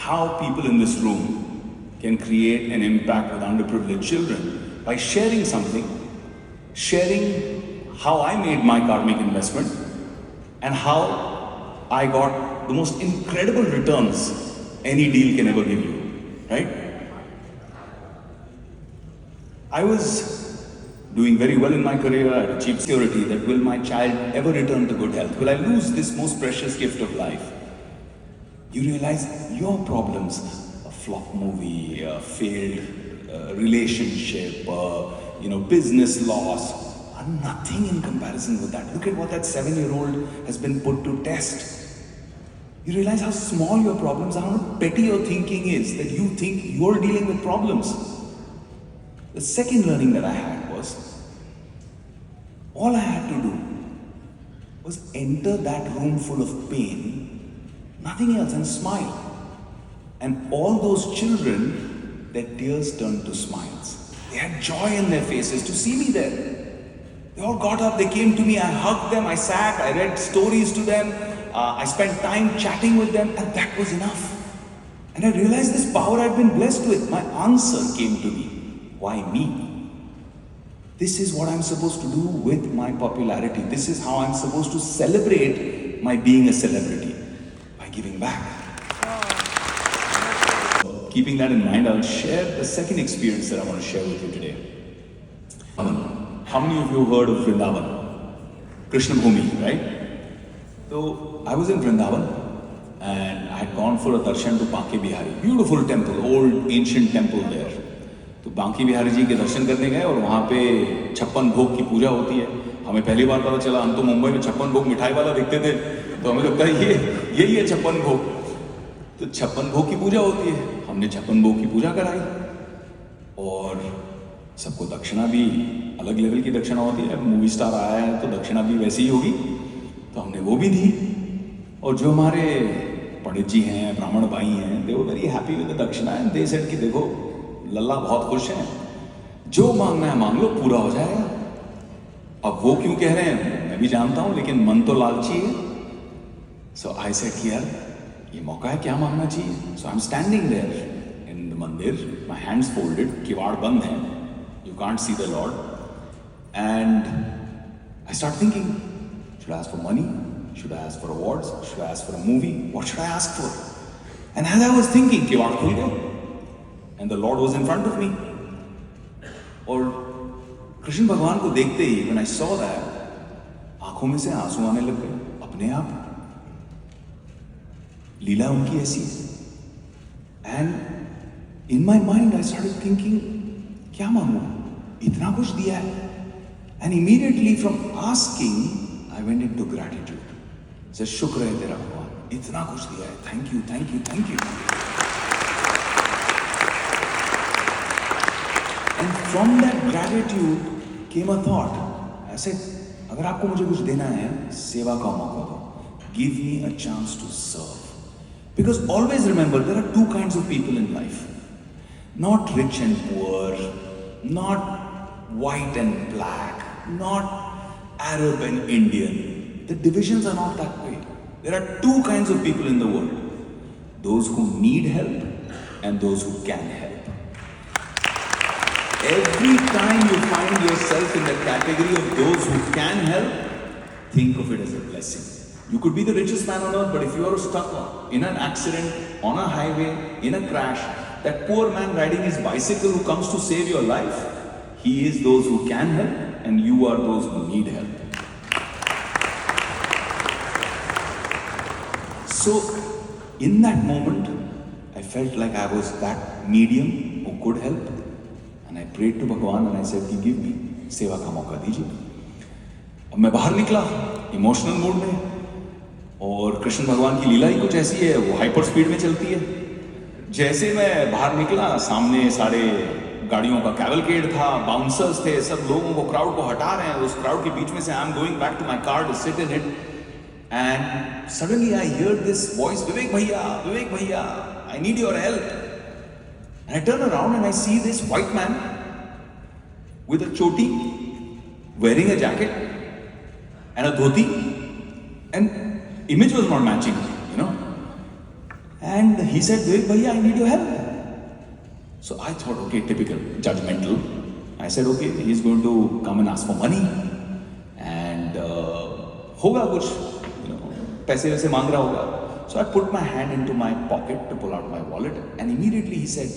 how people in this room can create an impact with underprivileged children by sharing something, sharing how I made my karmic investment and how I got the most incredible returns any deal can ever give you, right? I was doing very well in my career. I had achieved security that will my child ever return to good health? Will I lose this most precious gift of life? You realize your problems, a flop movie, a failed relationship, business loss, are nothing in comparison with that. Look at what that 7-year-old has been put to test. You realize how small your problems are, how petty your thinking is, that you think you're dealing with problems. The second learning that I had was, all I had to do was enter that room full of pain, nothing else, and smile. And all those children, their tears turned to smiles. They had joy in their faces to see me there. They all got up, they came to me, I hugged them, I sat, I read stories to them, I spent time chatting with them, and that was enough. And I realized this power I'd been blessed with. My answer came to me. Why me? This is what I'm supposed to do with my popularity. This is how I'm supposed to celebrate my being a celebrity, by giving back. Keeping that in mind, I'll share the second experience that I want to share with you today. How many of you heard of Vrindavan? Krishna Bhumi, right? So I was in Vrindavan and I had gone for a darshan to Banke Bihari. Beautiful temple, old ancient temple there. तो बांके बिहारी जी के दर्शन करने गए और वहाँ पे 56 भोग की पूजा होती है. हमें पहली बार पता चला, हम तो मुंबई में 56 भोग मिठाई वाला दिखते थे, तो हमें लगता है यही है 56 भोग. तो 56 भोग की पूजा होती है. हमने 56 भोग की पूजा कराई और सबको दक्षिणा भी अलग लेवल की दक्षिणा होती है. मूवी स्टार आया है तो दक्षिणा भी वैसी ही होगी, तो हमने वो भी दी. और जो हमारे पंडित जी हैं, ब्राह्मण भाई हैं, they were very happy with the dakshina and they said कि देखो लल्ला बहुत खुश हैं, जो मांगना है मांग लो, पूरा हो जाएगा. अब वो क्यों कह रहे हैं मैं भी जानता हूं, लेकिन मन तो लालची है. सो आई सेड कि यार ये मौका है, क्या मांगना चाहिए. So I am standing there in the mandir, my hands folded, किवाड़ बंद हैं, you can't see the Lord. And I start thinking, should I ask for money? Should I ask for awards? Should I ask for a movie? What should I ask for? And as I was thinking, किवाड़ खुल गए and the Lord was in front of me. और कृष्ण भगवान को देखते ही, when I saw that, आंखों में से आंसू आने लग गए अपने आप. लीला उनकी ऐसी है. And in my mind I started thinking, क्या मांगू, इतना कुछ दिया है. And immediately from asking I went into gratitude. Said, शुक्र है तेरा भगवान, इतना कुछ दिया है. Thank you, thank you, thank you. And from that gratitude came a thought. I said, अगर आपको मुझे कुछ देना है, सेवा का मौका दो. Give me a chance to serve. Because always remember, there are two kinds of people in life. Not rich and poor, not white and black, not Arab and Indian. The divisions are not that way. There are two kinds of people in the world. Those who need help and those who can help. Every time you find yourself in the category of those who can help, think of it as a blessing. You could be the richest man on earth, but if you are stuck in an accident, on a highway, in a crash, that poor man riding his bicycle who comes to save your life, he is those who can help and you are those who need help. So, in that moment, I felt like I was that medium who could help. And I prayed to Bhagwan and I said, कि give me, सेवा का मौका दीजिए. अब मैं बाहर निकला, emotional mood में, और कृष्ण भगवान की लीला ही कुछ ऐसी है, वो हाइपर स्पीड में चलती है. जैसे मैं बाहर निकला, सामने सारे गाड़ियों का कैवलकेड था, बाउंसर्स थे, सब लोगों को, क्राउड को हटा रहे हैं. उस क्राउड के बीच में से I am going back to my car to sit in it. And suddenly I heard this voice, Vivek bhaiya, I need your help. And I turn around and I see this white man with a choti, wearing a jacket and a dhoti, and image was not matching, you know. And he said, Vivek Bhaiya, I need your help. So I thought, okay, typical, judgmental. I said, okay, he's going to come and ask for money. And hoga kuch, paise waise mang raha hoga. So I put my hand into my pocket to pull out my wallet, and immediately he said,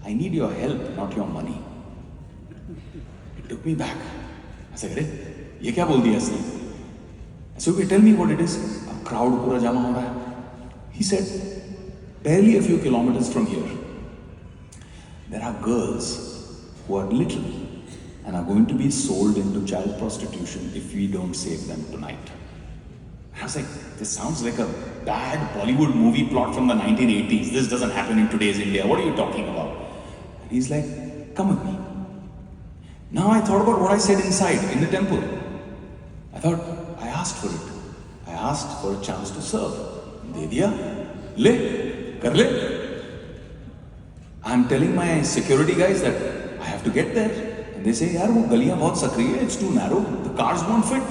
I need your help, not your money. It took me back. I said, ye kya bol diya isne? I said, okay, tell me what it is. A crowd pura jama ho raha hai. He said, barely a few kilometers from here, there are girls who are little and are going to be sold into child prostitution if we don't save them tonight. I was like, this sounds like a bad Bollywood movie plot from the 1980s. This doesn't happen in today's India. What are you talking about? And he's like, come with me. Now I thought about what I said inside, in the temple. I thought, I asked for it. I asked for a chance to serve. De diya? Le? Kar le? I'm telling my security guys that I have to get there. And they say, yaar, wo galiyan bahut sakriya hai, it's too narrow, the cars won't fit.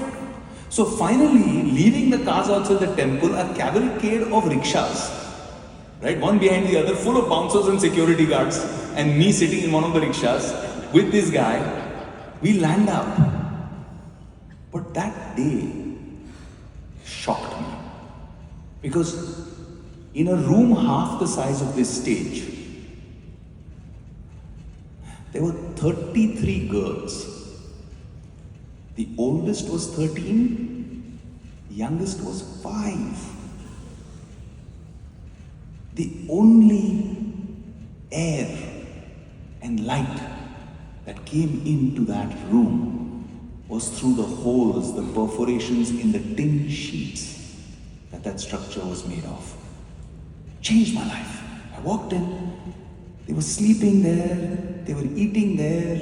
So finally, leaving the cars outside the temple, a cavalcade of rickshaws, right, one behind the other, full of bouncers and security guards, and me sitting in one of the rickshaws with this guy, we land up. But that day shocked me. Because in a room half the size of this stage, there were 33 girls. The oldest was 13, the youngest was 5. The only air and light that came into that room was through the holes, the perforations in the tin sheets that structure was made of. Changed my life. I walked in, they were sleeping there, they were eating there,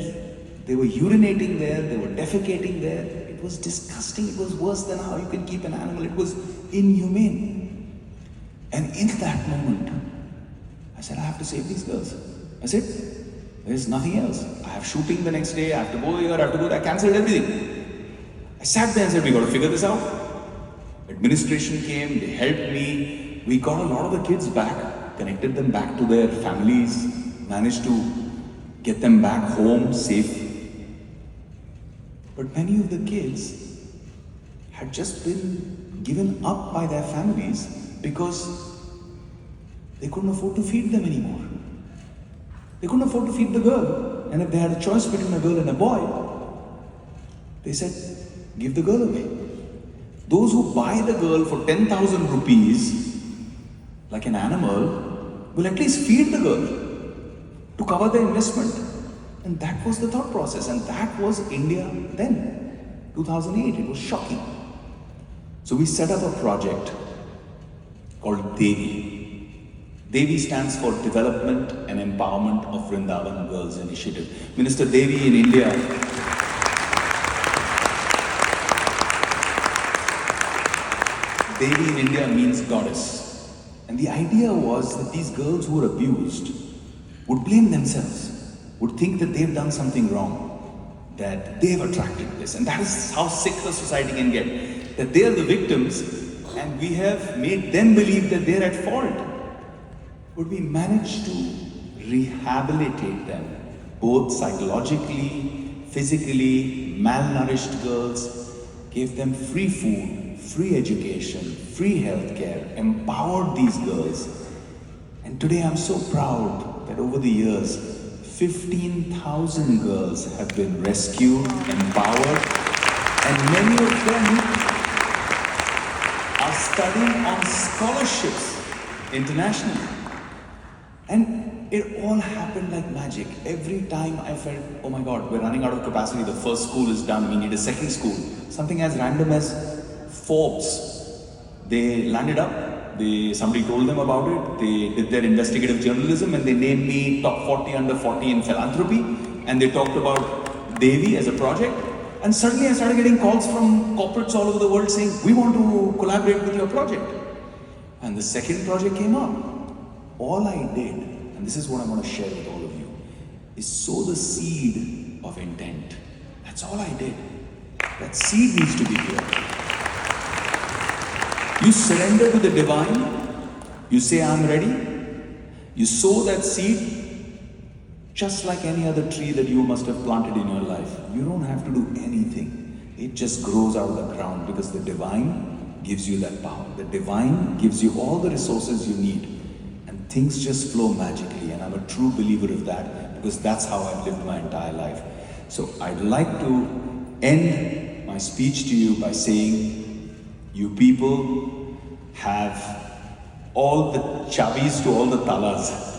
they were urinating there, they were defecating there. It was disgusting. It was worse than how you can keep an animal. It was inhumane. And in that moment, I said, I have to save these girls. I said, there's nothing else. I have shooting the next day, I have to go here, I have to go there. I cancelled everything. I sat there and said, we got to figure this out. Administration came, they helped me. We got a lot of the kids back, connected them back to their families, managed to get them back home safe. But many of the kids had just been given up by their families because they couldn't afford to feed them anymore. They couldn't afford to feed the girl. And if they had a choice between a girl and a boy, they said, give the girl away. Those who buy the girl for 10,000 rupees, like an animal, will at least feed the girl to cover the investment. And that was the thought process. And that was India then, 2008. It was shocking. So we set up a project called Devi. Devi stands for Development and Empowerment of Vrindavan Girls Initiative. Minister Devi in India Devi in India means goddess. And the idea was that these girls who were abused would blame themselves, would think that they've done something wrong, that they've attracted this. And that is how sick the society can get, that they are the victims and we have made them believe that they're at fault. But we managed to rehabilitate them, both psychologically, physically, malnourished girls, gave them free food, free education, free healthcare, empowered these girls. And today I'm so proud that over the years, 15,000 girls have been rescued, empowered, and many of them are studying on scholarships internationally. And it all happened like magic. Every time I felt, oh my God, we're running out of capacity, the first school is done, we need a second school. Something as random as Forbes. They landed up, somebody told them about it, they did their investigative journalism and they named me top 40 under 40 in philanthropy, and they talked about Devi as a project. And suddenly I started getting calls from corporates all over the world saying, we want to collaborate with your project. And the second project came up. All I did, and this is what I want to share with all of you, is sow the seed of intent. That's all I did. That seed needs to be here. You surrender to the divine, You say, I'm ready. You sow that seed just like any other tree that you must have planted in your life. You don't have to do anything. It just grows out of the ground because the divine gives you that power. The divine gives you all the resources you need. And things just flow magically. And I'm a true believer of that because that's how I've lived my entire life. So I'd like to end my speech to you by saying, you people have all the chavis to all the talas.